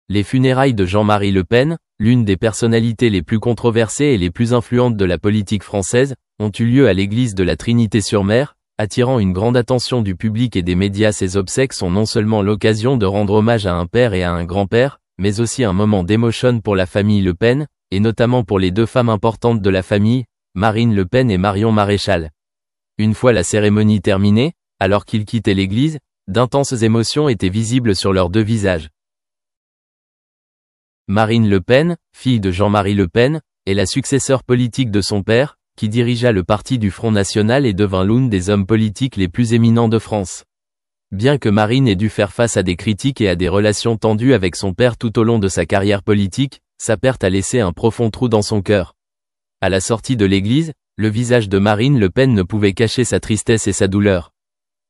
Les funérailles de Jean-Marie Le Pen, l'une des personnalités les plus controversées et les plus influentes de la politique française, ont eu lieu à l'église de la Trinité-sur-Mer, attirant une grande attention du public et des médias. Ces obsèques sont non seulement l'occasion de rendre hommage à un père et à un grand-père, mais aussi un moment d'émotion pour la famille Le Pen, et notamment pour les deux femmes importantes de la famille, Marine Le Pen et Marion Maréchal. Une fois la cérémonie terminée, alors qu'ils quittaient l'église, d'intenses émotions étaient visibles sur leurs deux visages. Marine Le Pen, fille de Jean-Marie Le Pen, est la successeur politique de son père, qui dirigea le parti du Front National et devint l'un des hommes politiques les plus éminents de France. Bien que Marine ait dû faire face à des critiques et à des relations tendues avec son père tout au long de sa carrière politique, sa perte a laissé un profond trou dans son cœur. À la sortie de l'église, le visage de Marine Le Pen ne pouvait cacher sa tristesse et sa douleur.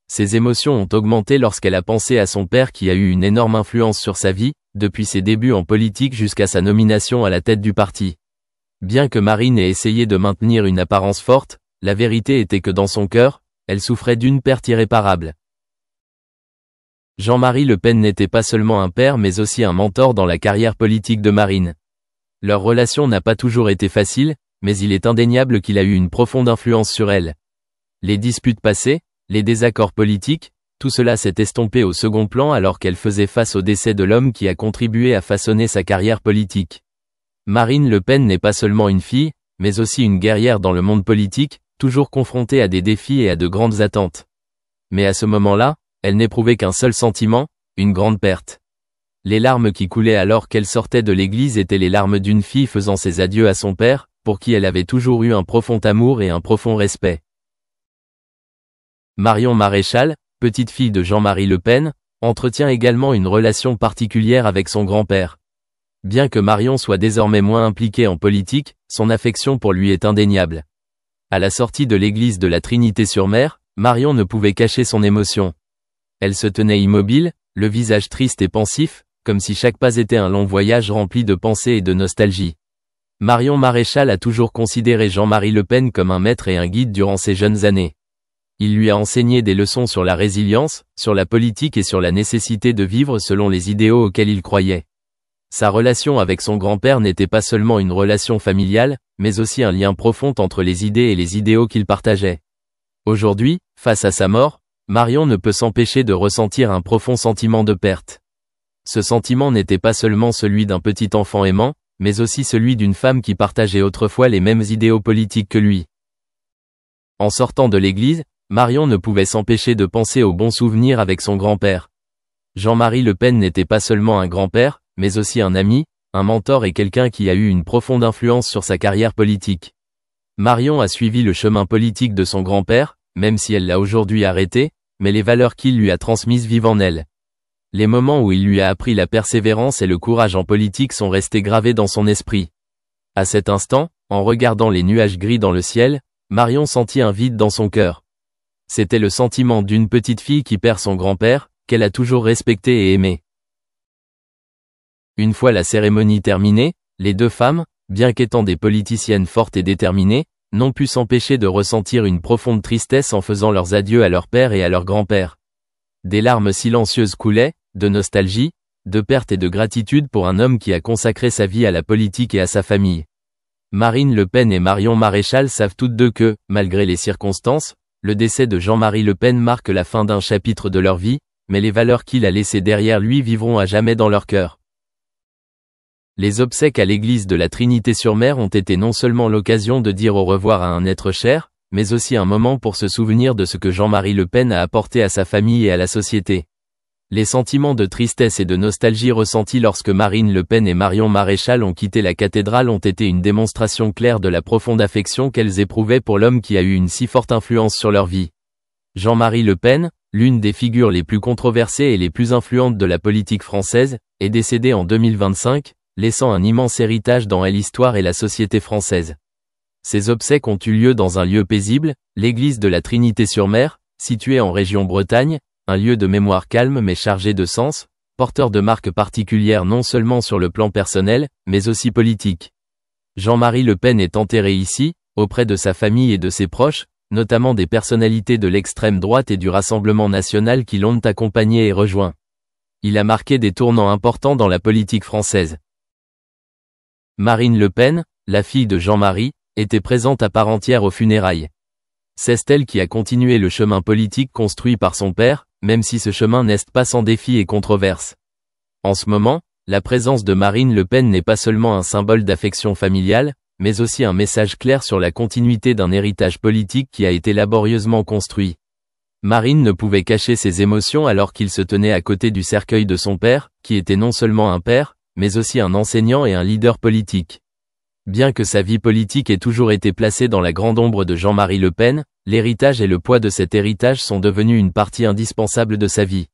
Ses émotions ont augmenté lorsqu'elle a pensé à son père qui a eu une énorme influence sur sa vie, depuis ses débuts en politique jusqu'à sa nomination à la tête du parti. Bien que Marine ait essayé de maintenir une apparence forte, la vérité était que dans son cœur, elle souffrait d'une perte irréparable. Jean-Marie Le Pen n'était pas seulement un père mais aussi un mentor dans la carrière politique de Marine. Leur relation n'a pas toujours été facile, mais il est indéniable qu'il a eu une profonde influence sur elle. Les disputes passées, les désaccords politiques, tout cela s'est estompé au second plan alors qu'elle faisait face au décès de l'homme qui a contribué à façonner sa carrière politique. Marine Le Pen n'est pas seulement une fille, mais aussi une guerrière dans le monde politique, toujours confrontée à des défis et à de grandes attentes. Mais à ce moment-là, elle n'éprouvait qu'un seul sentiment, une grande perte. Les larmes qui coulaient alors qu'elle sortait de l'église étaient les larmes d'une fille faisant ses adieux à son père, pour qui elle avait toujours eu un profond amour et un profond respect. Marion Maréchal, petite fille de Jean-Marie Le Pen, entretient également une relation particulière avec son grand-père. Bien que Marion soit désormais moins impliquée en politique, son affection pour lui est indéniable. À la sortie de l'église de la Trinité-sur-Mer, Marion ne pouvait cacher son émotion. Elle se tenait immobile, le visage triste et pensif, comme si chaque pas était un long voyage rempli de pensées et de nostalgie. Marion Maréchal a toujours considéré Jean-Marie Le Pen comme un maître et un guide durant ses jeunes années. Il lui a enseigné des leçons sur la résilience, sur la politique et sur la nécessité de vivre selon les idéaux auxquels il croyait. Sa relation avec son grand-père n'était pas seulement une relation familiale, mais aussi un lien profond entre les idées et les idéaux qu'il partageait. Aujourd'hui, face à sa mort, Marion ne peut s'empêcher de ressentir un profond sentiment de perte. Ce sentiment n'était pas seulement celui d'un petit enfant aimant, mais aussi celui d'une femme qui partageait autrefois les mêmes idéaux politiques que lui. En sortant de l'église, Marion ne pouvait s'empêcher de penser aux bons souvenirs avec son grand-père. Jean-Marie Le Pen n'était pas seulement un grand-père, mais aussi un ami, un mentor et quelqu'un qui a eu une profonde influence sur sa carrière politique. Marion a suivi le chemin politique de son grand-père, même si elle l'a aujourd'hui arrêté, mais les valeurs qu'il lui a transmises vivent en elle. Les moments où il lui a appris la persévérance et le courage en politique sont restés gravés dans son esprit. À cet instant, en regardant les nuages gris dans le ciel, Marion sentit un vide dans son cœur. C'était le sentiment d'une petite fille qui perd son grand-père, qu'elle a toujours respecté et aimé. Une fois la cérémonie terminée, les deux femmes, bien qu'étant des politiciennes fortes et déterminées, n'ont pu s'empêcher de ressentir une profonde tristesse en faisant leurs adieux à leur père et à leur grand-père. Des larmes silencieuses coulaient, de nostalgie, de perte et de gratitude pour un homme qui a consacré sa vie à la politique et à sa famille. Marine Le Pen et Marion Maréchal savent toutes deux que, malgré les circonstances, le décès de Jean-Marie Le Pen marque la fin d'un chapitre de leur vie, mais les valeurs qu'il a laissées derrière lui vivront à jamais dans leur cœur. Les obsèques à l'église de la Trinité-sur-Mer ont été non seulement l'occasion de dire au revoir à un être cher, mais aussi un moment pour se souvenir de ce que Jean-Marie Le Pen a apporté à sa famille et à la société. Les sentiments de tristesse et de nostalgie ressentis lorsque Marine Le Pen et Marion Maréchal ont quitté la cathédrale ont été une démonstration claire de la profonde affection qu'elles éprouvaient pour l'homme qui a eu une si forte influence sur leur vie. Jean-Marie Le Pen, l'une des figures les plus controversées et les plus influentes de la politique française, est décédé en 2025, laissant un immense héritage dans l'histoire et la société française. Ces obsèques ont eu lieu dans un lieu paisible, l'église de la Trinité-sur-Mer, située en région Bretagne, un lieu de mémoire calme mais chargé de sens, porteur de marques particulières non seulement sur le plan personnel, mais aussi politique. Jean-Marie Le Pen est enterré ici, auprès de sa famille et de ses proches, notamment des personnalités de l'extrême droite et du Rassemblement national qui l'ont accompagné et rejoint. Il a marqué des tournants importants dans la politique française. Marine Le Pen, la fille de Jean-Marie, était présente à part entière aux funérailles. C'est elle qui a continué le chemin politique construit par son père, même si ce chemin n'est pas sans défis et controverses. En ce moment, la présence de Marine Le Pen n'est pas seulement un symbole d'affection familiale, mais aussi un message clair sur la continuité d'un héritage politique qui a été laborieusement construit. Marine ne pouvait cacher ses émotions alors qu'il se tenait à côté du cercueil de son père, qui était non seulement un père, mais aussi un enseignant et un leader politique. Bien que sa vie politique ait toujours été placée dans la grande ombre de Jean-Marie Le Pen, l'héritage et le poids de cet héritage sont devenus une partie indispensable de sa vie.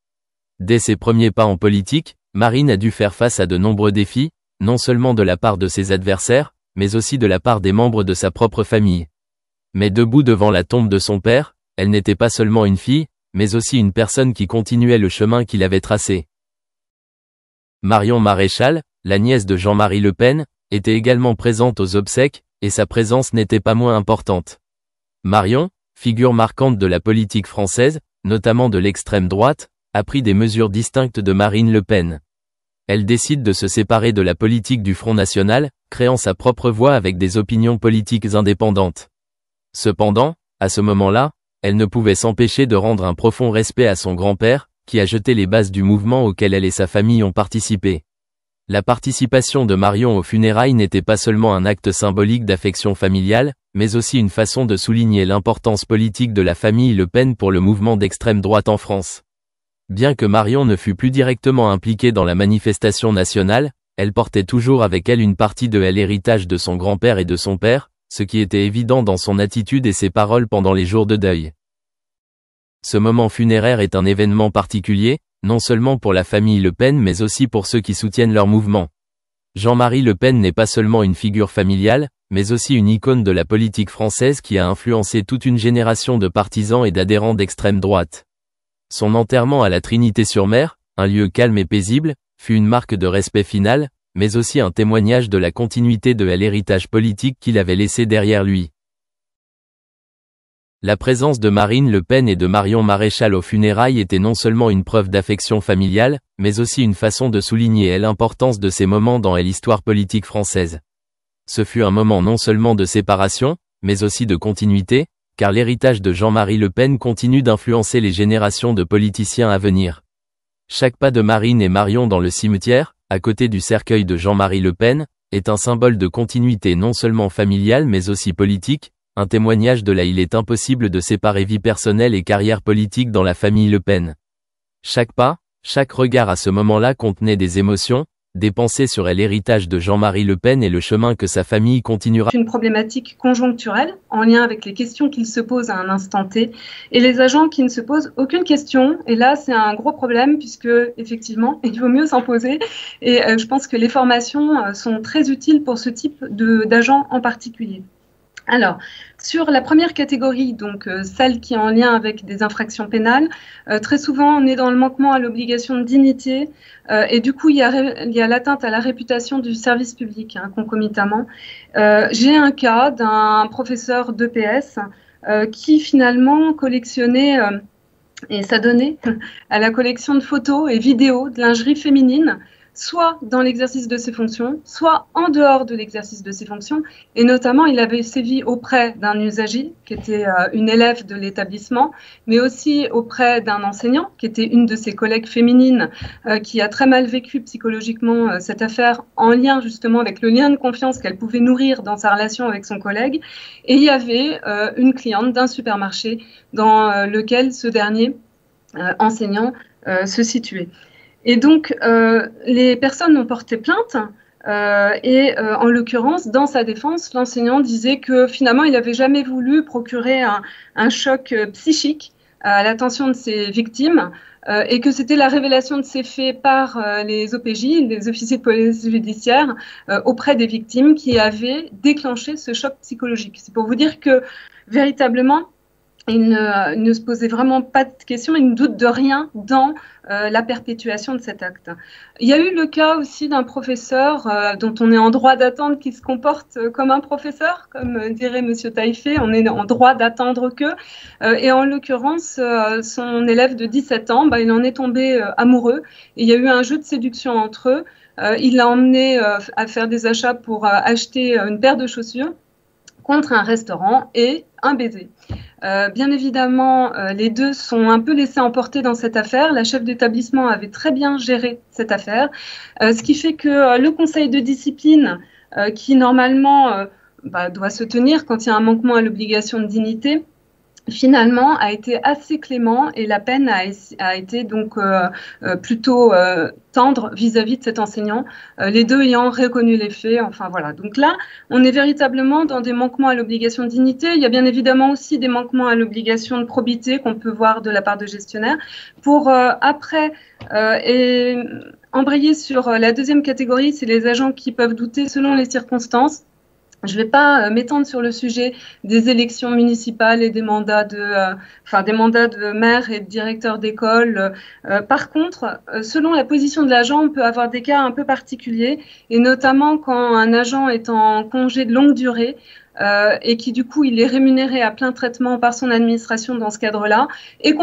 Dès ses premiers pas en politique, Marine a dû faire face à de nombreux défis, non seulement de la part de ses adversaires, mais aussi de la part des membres de sa propre famille. Mais debout devant la tombe de son père, elle n'était pas seulement une fille, mais aussi une personne qui continuait le chemin qu'il avait tracé. Marion Maréchal, la nièce de Jean-Marie Le Pen, était également présente aux obsèques, et sa présence n'était pas moins importante. Marion, figure marquante de la politique française, notamment de l'extrême droite, a pris des mesures distinctes de Marine Le Pen. Elle décide de se séparer de la politique du Front National, créant sa propre voie avec des opinions politiques indépendantes. Cependant, à ce moment-là, elle ne pouvait s'empêcher de rendre un profond respect à son grand-père, qui a jeté les bases du mouvement auquel elle et sa famille ont participé. La participation de Marion aux funérailles n'était pas seulement un acte symbolique d'affection familiale, mais aussi une façon de souligner l'importance politique de la famille Le Pen pour le mouvement d'extrême droite en France. Bien que Marion ne fût plus directement impliquée dans la manifestation nationale, elle portait toujours avec elle une partie de l'héritage de son grand-père et de son père, ce qui était évident dans son attitude et ses paroles pendant les jours de deuil. Ce moment funéraire est un événement particulier, non seulement pour la famille Le Pen mais aussi pour ceux qui soutiennent leur mouvement. Jean-Marie Le Pen n'est pas seulement une figure familiale, mais aussi une icône de la politique française qui a influencé toute une génération de partisans et d'adhérents d'extrême droite. Son enterrement à la Trinité-sur-Mer, un lieu calme et paisible, fut une marque de respect final, mais aussi un témoignage de la continuité de l'héritage politique qu'il avait laissé derrière lui. La présence de Marine Le Pen et de Marion Maréchal aux funérailles était non seulement une preuve d'affection familiale, mais aussi une façon de souligner l'importance de ces moments dans l'histoire politique française. Ce fut un moment non seulement de séparation, mais aussi de continuité, car l'héritage de Jean-Marie Le Pen continue d'influencer les générations de politiciens à venir. Chaque pas de Marine et Marion dans le cimetière, à côté du cercueil de Jean-Marie Le Pen, est un symbole de continuité non seulement familiale mais aussi politique, un témoignage de il est impossible de séparer vie personnelle et carrière politique dans la famille Le Pen. Chaque pas, chaque regard à ce moment-là contenait des émotions, des pensées sur l'héritage de Jean-Marie Le Pen et le chemin que sa famille continuera. Une problématique conjoncturelle en lien avec les questions qu'il se pose à un instant T et les agents qui ne se posent aucune question. Et là, c'est un gros problème puisque effectivement, il vaut mieux s'en poser. Et je pense que les formations sont très utiles pour ce type d'agents en particulier. Alors, sur la première catégorie, donc celle qui est en lien avec des infractions pénales, très souvent on est dans le manquement à l'obligation de dignité et du coup il y a l'atteinte à la réputation du service public concomitamment. J'ai un cas d'un professeur d'EPS qui finalement collectionnait et s'adonnait à la collection de photos et vidéos de lingerie féminine, soit dans l'exercice de ses fonctions, soit en dehors de l'exercice de ses fonctions. Et notamment, il avait sévi auprès d'un usager, qui était une élève de l'établissement, mais aussi auprès d'un enseignant, qui était une de ses collègues féminines, qui a très mal vécu psychologiquement cette affaire, en lien justement avec le lien de confiance qu'elle pouvait nourrir dans sa relation avec son collègue. Et il y avait une cliente d'un supermarché dans lequel ce dernier enseignant se situait. Et donc, les personnes ont porté plainte et en l'occurrence, dans sa défense, l'enseignant disait que finalement, il n'avait jamais voulu procurer un choc psychique à l'attention de ses victimes et que c'était la révélation de ces faits par les OPJ, les officiers de police judiciaire, auprès des victimes qui avaient déclenché ce choc psychologique. C'est pour vous dire que véritablement, Il ne se posait vraiment pas de questions, il ne doute de rien dans la perpétuation de cet acte. Il y a eu le cas aussi d'un professeur dont on est en droit d'attendre qui se comporte comme un professeur, comme dirait Monsieur Taillefer, on est en droit d'attendre que. Et en l'occurrence, son élève de 17 ans, il en est tombé amoureux. Et il y a eu un jeu de séduction entre eux. Il l'a emmené à faire des achats pour acheter une paire de chaussures contre un restaurant et un baiser. Bien évidemment, les deux sont un peu laissés emporter dans cette affaire. La chef d'établissement avait très bien géré cette affaire, ce qui fait que le conseil de discipline, qui normalement doit se tenir quand il y a un manquement à l'obligation de dignité, finalement a été assez clément et la peine a été donc plutôt tendre vis-à-vis de cet enseignant, les deux ayant reconnu les faits. Enfin voilà, donc là on est véritablement dans des manquements à l'obligation de dignité. Il y a bien évidemment aussi des manquements à l'obligation de probité qu'on peut voir de la part de gestionnaires. Pour après embrayer sur la deuxième catégorie, c'est les agents qui peuvent douter selon les circonstances. Je ne vais pas m'étendre sur le sujet des élections municipales et des mandats de maire et de directeur d'école. Par contre, selon la position de l'agent, on peut avoir des cas un peu particuliers, et notamment quand un agent est en congé de longue durée et qui du coup il est rémunéré à plein traitement par son administration dans ce cadre-là, et